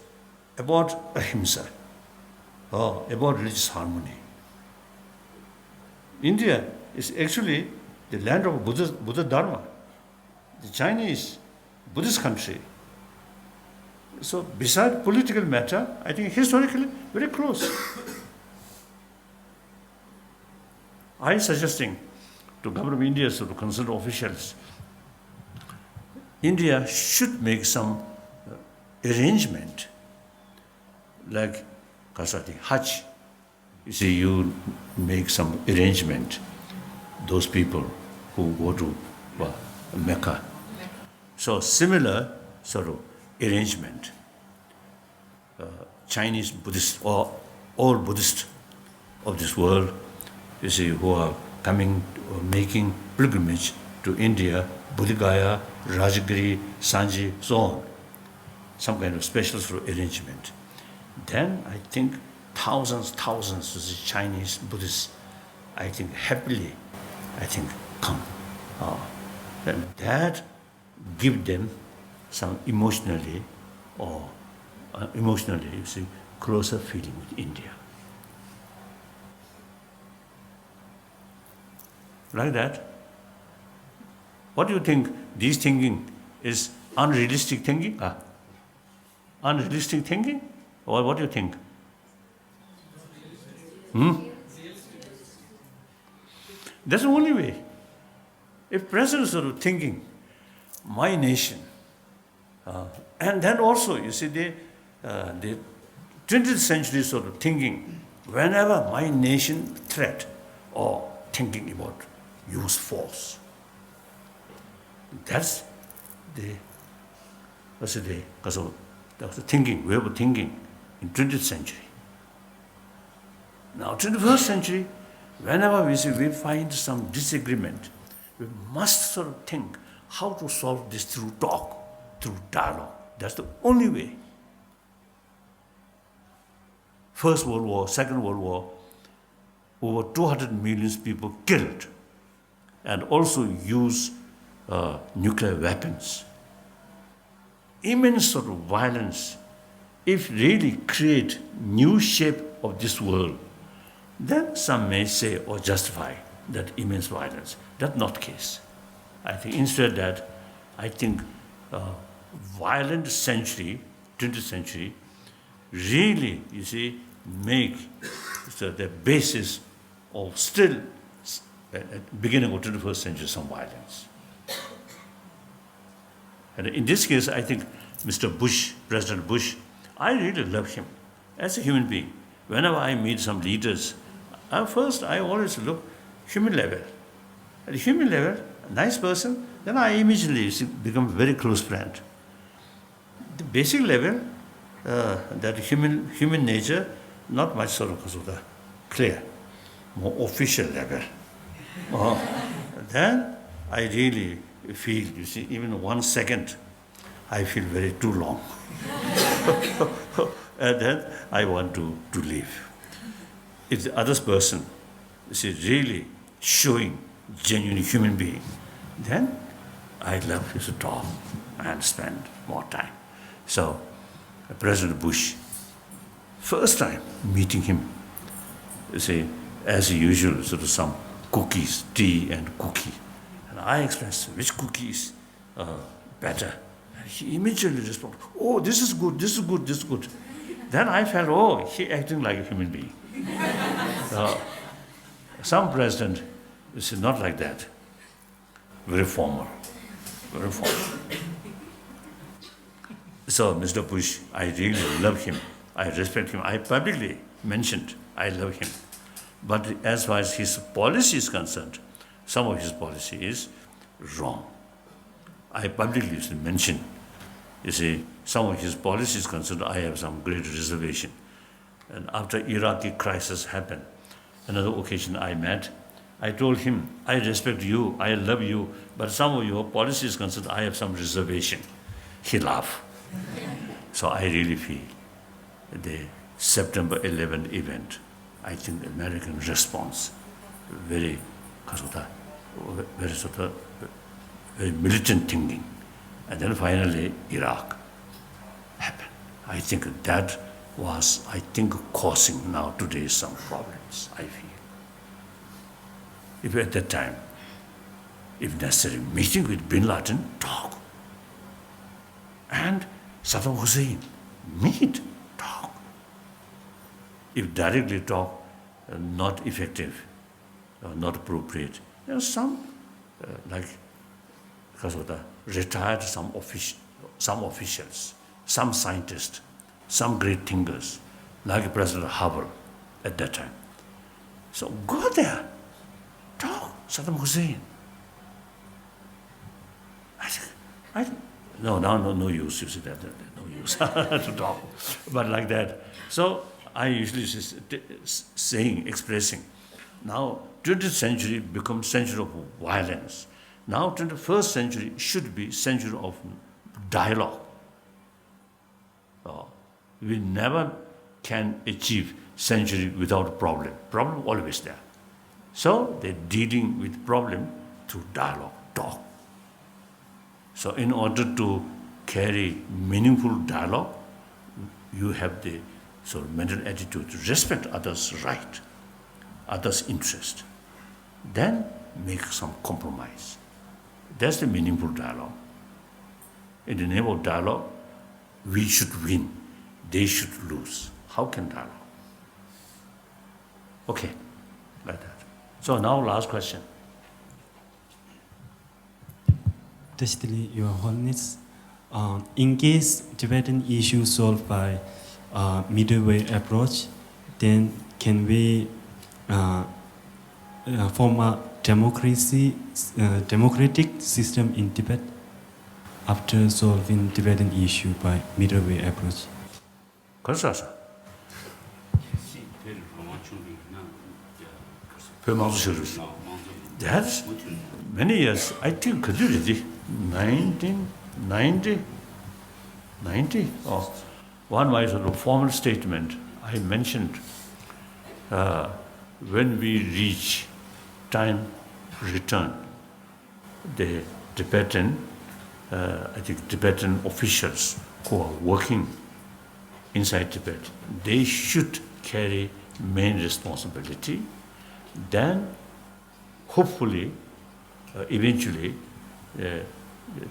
about ahimsa, about religious harmony. India is actually the land of Buddha Dharma. The Chinese Buddhist country. So beside political matter, I think historically very close. I suggesting to government of India, so to concerned officials, India should make some arrangement, like Kasati Hajj. You see, you make some arrangement, those people who go to Mecca. So similar sort of arrangement Chinese Buddhists or all Buddhists of this world, you see, who are coming or making pilgrimage to India, Bodh Gaya, Rajagiri, Sanji, so on, some kind of special sort of arrangement. Then I think thousands of the Chinese Buddhists, I think happily, I think come. Then that give them some emotionally, you see, closer feeling with India. Like that. What do you think? This thinking is unrealistic thinking? Unrealistic thinking? Or what do you think? That's the only way. If president sort of thinking, my nation, and then also, you see, the 20th century sort of thinking, whenever my nation threat or thinking about use force, that's the thinking, way of thinking in 20th century. Now, 21st century, whenever we find some disagreement, we must sort of think how to solve this through talk, through dialogue. That's the only way. First World War, Second World War, over 200 million people killed, and also use nuclear weapons. Immense sort of violence. If really create new shape of this world, then some may say or justify that immense violence. That's not the case. I think instead that, I think violent century, 20th century, really, you see, make the basis of still, at the beginning of 21st century, some violence. And in this case, I think Mr. Bush, President Bush, I really love him as a human being. Whenever I meet some leaders, first I always look human level. At the human level, a nice person, then I immediately become a very close friend. The basic level, that human nature, not much sort of clear, more official level. Then I really feel, you see, even 1 second, I feel very too long. And then I want to leave. If the other person is really showing genuine human being, then I love to talk and spend more time. So, President Bush, first time meeting him, you see, as usual, sort of some cookies, tea and cookie. And I expressed which cookie is better. And he immediately responded, oh, this is good, this is good, this is good. Then I felt, oh, he acting like a human being. Some president is not like that. Very formal, very formal. So, Mr. Bush, I really love him. I respect him. I publicly mentioned I love him. But as far as his policy is concerned, some of his policy is wrong. I publicly mentioned, you see, some of his policy is concerned, I have some great reservation. And after Iraqi crisis happened, another occasion I met, I told him, I respect you, I love you, but some of your policy is concerned, I have some reservation. He laughed. So I really feel the September 11th event, I think the American response, very militant thinking. And then finally, Iraq happened. I think that was, causing now today some problems, I feel. If at that time, if necessary, meeting with Bin Laden, talk. And Saddam Hussein, meet, talk. If directly talk, not effective, not appropriate, there are some, retired some officials, some scientists, some great thinkers, like President Havel at that time. So go there, talk, Saddam Hussein. no use. You see that no use to talk, but like that. So I usually expressing. Now 20th century becomes century of violence. Now 21st century should be century of dialogue. We never can achieve century without problem. Problem always there. So they're dealing with problem through dialogue, talk. So in order to carry meaningful dialogue, you have the sort of mental attitude to respect others' right, others' interest. Then make some compromise. That's the meaningful dialogue. In the name of dialogue, we should win, they should lose. How can dialogue? Okay, like that. So now last question.
Destiny, Your Holiness, in case Tibetan issue solved by middle way approach, then can we form a democratic system in Tibet after solving Tibetan issue by middle way approach?
그래서 that's many years. I think already 1990. One was a formal statement I mentioned. When we reach time return, the Tibetan, Tibetan officials who are working inside Tibet, they should carry main responsibility. Then, hopefully, eventually,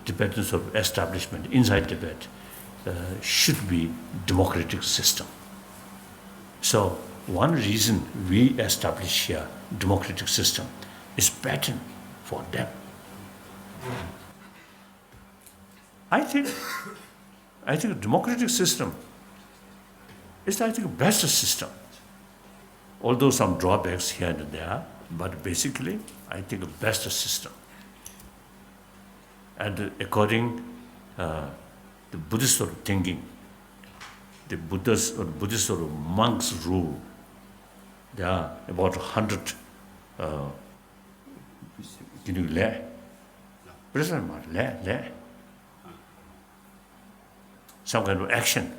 Tibetan sort of establishment inside Tibet should be democratic system. So one reason we establish here democratic system is pattern for them. I think democratic system is best system. Although some drawbacks here and there, but basically I think best system. And according the Buddhist sort of thinking, the Buddhist sort of monks rule, there are about 100 some kind of action,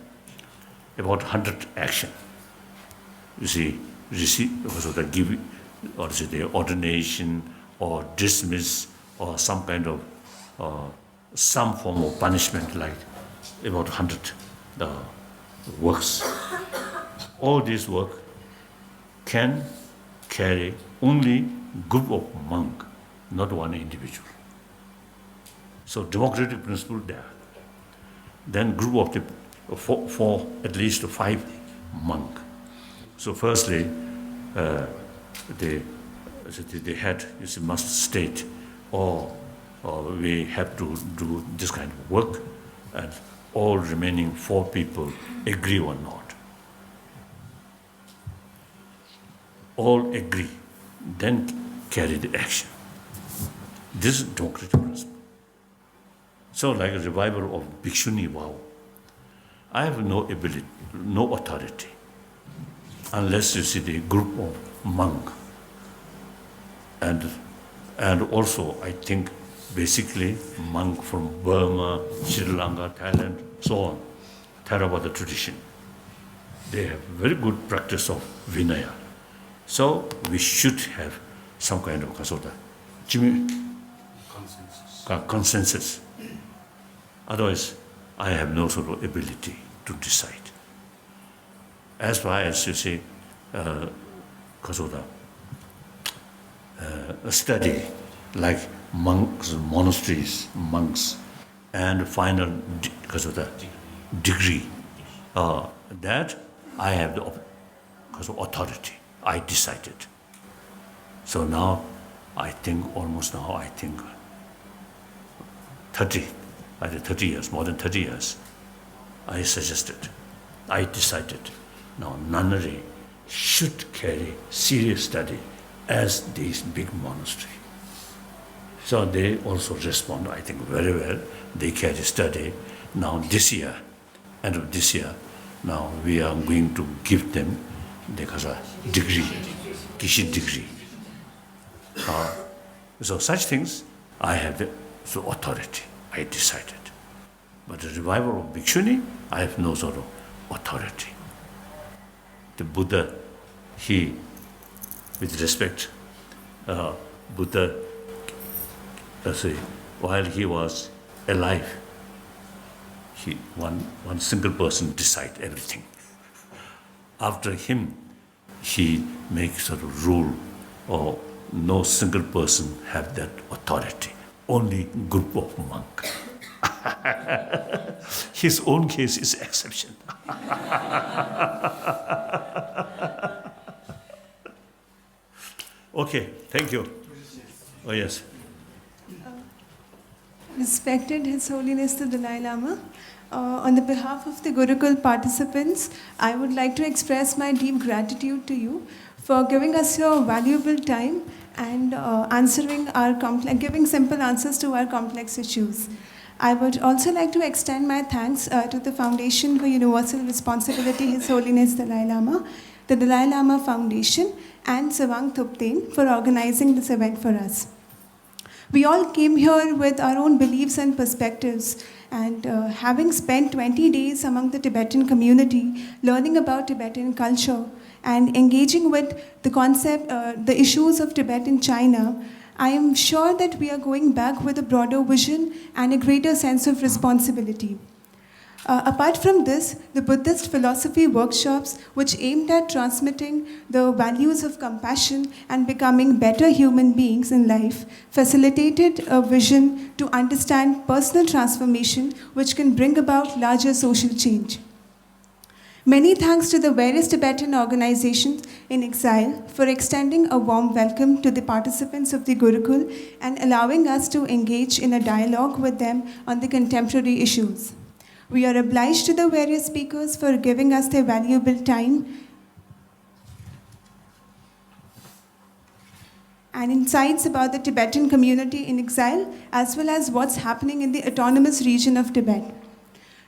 about 100 action. You see, sort of give, or say the ordination, or dismiss, or some kind of some form of punishment, like about 100 works. All this work can carry only group of monk, not one individual. So democratic principle there. Then group of the for at least 5 monk. So firstly, the head must state, or we have to do this kind of work, and all remaining 4 people agree or not. All agree, then carry the action. This is democratic principle. So like a revival of Bhikshuni vow, I have no ability, no authority, unless you see the group of monk. And also I think basically monk from Burma, Sri Lanka, Thailand, so on, Theravada tradition. They have very good practice of Vinaya. So we should have some kind of consensus. Otherwise, I have no sort of ability to decide. As far as you say, a study like monks, monasteries, monks, and final degree, that I have the authority. I decided. So now, I think 30 years, more than 30 years, I decided, now nunnery should carry serious study as this big monastery. So they also respond, I think, very well. They carry study. Now this year, end of this year, now we are going to give them the degree, Kishi degree. So such things, I have the authority. I decided. But the revival of Bhikshuni, I have no sort of authority. The Buddha, he, with respect, Buddha, while he was alive, one single person decide everything. After him, he makes sort of rule, or no single person have that authority. Only group of monk. His own case is exception. Okay, thank you. Oh yes.
Respected His Holiness the Dalai Lama, on the behalf of the Gurukul participants, I would like to express my deep gratitude to you for giving us your valuable time and giving simple answers to our complex issues. I would also like to extend my thanks to the Foundation for Universal Responsibility, His Holiness Dalai Lama, the Dalai Lama Foundation, and Sawang Thupten for organizing this event for us. We all came here with our own beliefs and perspectives, and having spent 20 days among the Tibetan community, learning about Tibetan culture, and engaging with the issues of Tibet in China, I am sure that we are going back with a broader vision and a greater sense of responsibility. Apart from this, the Buddhist philosophy workshops, which aimed at transmitting the values of compassion and becoming better human beings in life, facilitated a vision to understand personal transformation, which can bring about larger social change. Many thanks to the various Tibetan organizations in exile for extending a warm welcome to the participants of the Gurukul and allowing us to engage in a dialogue with them on the contemporary issues. We are obliged to the various speakers for giving us their valuable time and insights about the Tibetan community in exile, as well as what's happening in the autonomous region of Tibet.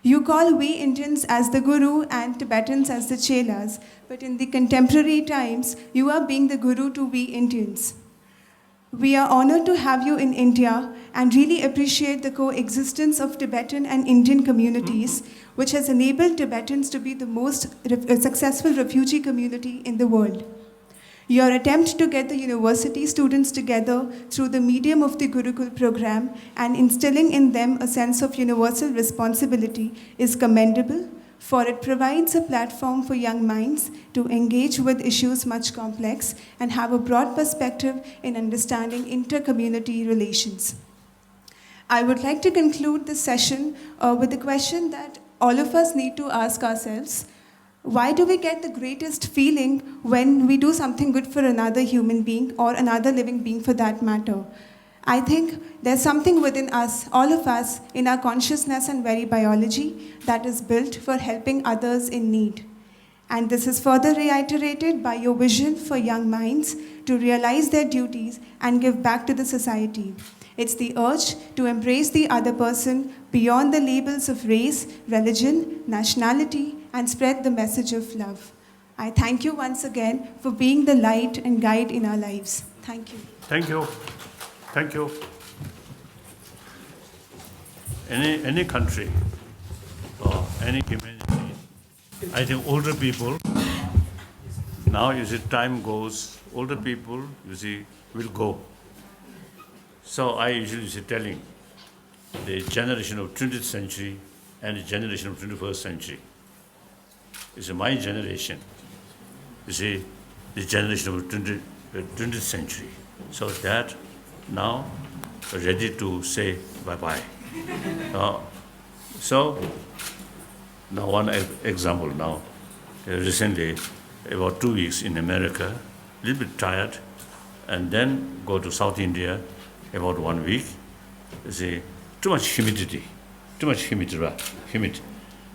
You call we Indians as the Guru and Tibetans as the Chelas, but in the contemporary times, you are being the Guru to we Indians. We are honored to have you in India and really appreciate the coexistence of Tibetan and Indian communities, which has enabled Tibetans to be the most successful refugee community in the world. Your attempt to get the university students together through the medium of the Gurukul Program and instilling in them a sense of universal responsibility is commendable, for it provides a platform for young minds to engage with issues much complex and have a broad perspective in understanding inter-community relations. I would like to conclude this session with the question that all of us need to ask ourselves: why do we get the greatest feeling when we do something good for another human being or another living being for that matter? I think there's something within us, all of us, in our consciousness and very biology that is built for helping others in need. And this is further reiterated by your vision for young minds to realize their duties and give back to the society. It's the urge to embrace the other person beyond the labels of race, religion, nationality, and spread the message of love. I thank you once again for being the light and guide in our lives. Thank you.
Thank you. Thank you. Any country or any community, I think older people, now you see time goes, older people, you see, will go. So I usually say telling the generation of 20th century and the generation of 21st century. It's my generation, you see, the generation of 20th century. So that now ready to say bye-bye. So now one example now, recently about 2 weeks in America, a little bit tired, and then go to South India about 1 week. You see, too much humidity.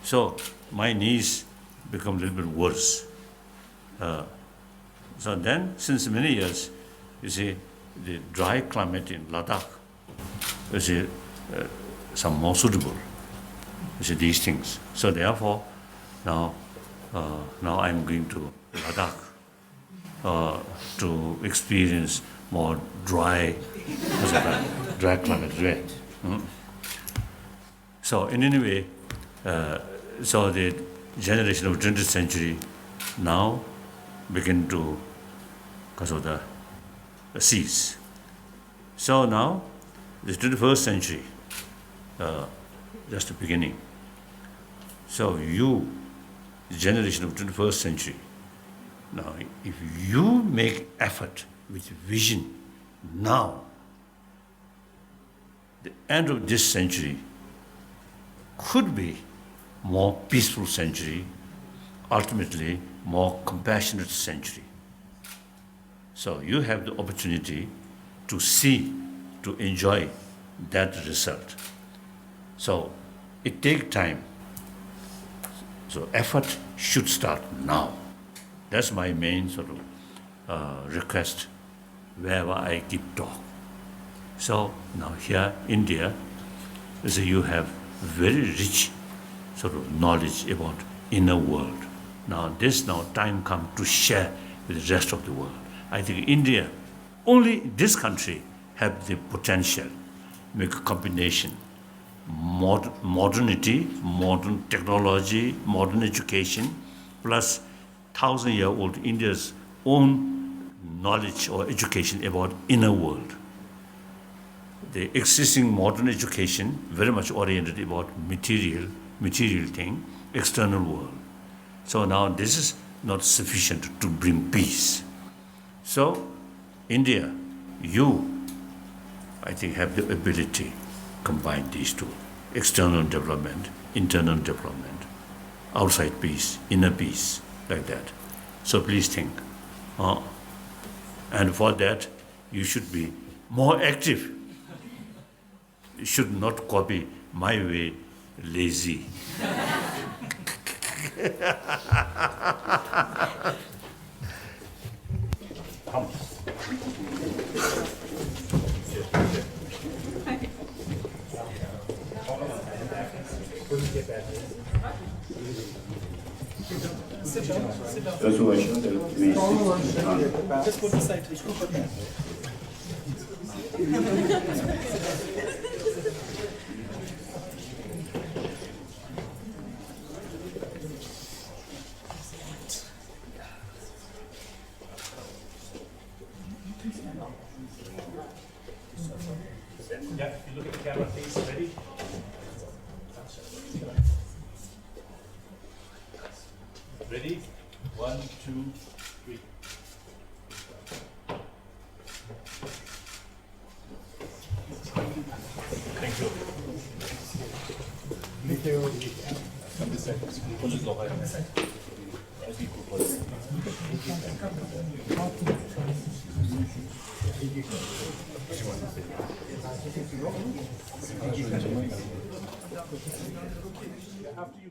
So my knees become a little bit worse. So then, since many years, you see, the dry climate in Ladakh some more suitable. These things. So therefore, now I'm going to Ladakh to experience more dry climate. Right? So in any way, so the generation of 20th century now begin to because of the cease. So now the 21st century, just the beginning. So you, the generation of 21st century, now if you make effort with vision now, the end of this century could be more peaceful century, ultimately more compassionate century. So you have the opportunity to see, to enjoy that result. So it takes time. So effort should start now. That's my main sort of request wherever I give talk. So now here, India, so you have very rich sort of knowledge about inner world. Now time come to share with the rest of the world. I think India, only this country have the potential, make a combination, modernity, modern technology, modern education, plus 1,000-year-old India's own knowledge or education about inner world. The existing modern education very much oriented about material thing, external world. So now this is not sufficient to bring peace. So India, you, I think, have the ability to combine these two: external development, internal development, outside peace, inner peace, like that. So please think. And for that, you should be more active. You should not copy my way, lazy.
Those who are sure that we just put the side.
Yeah, if you look at the camera, please. Ready? Ready? 1, 2, 3. Thank you. Thank you. Come this side. We'll just go right on this side. As we go first. After you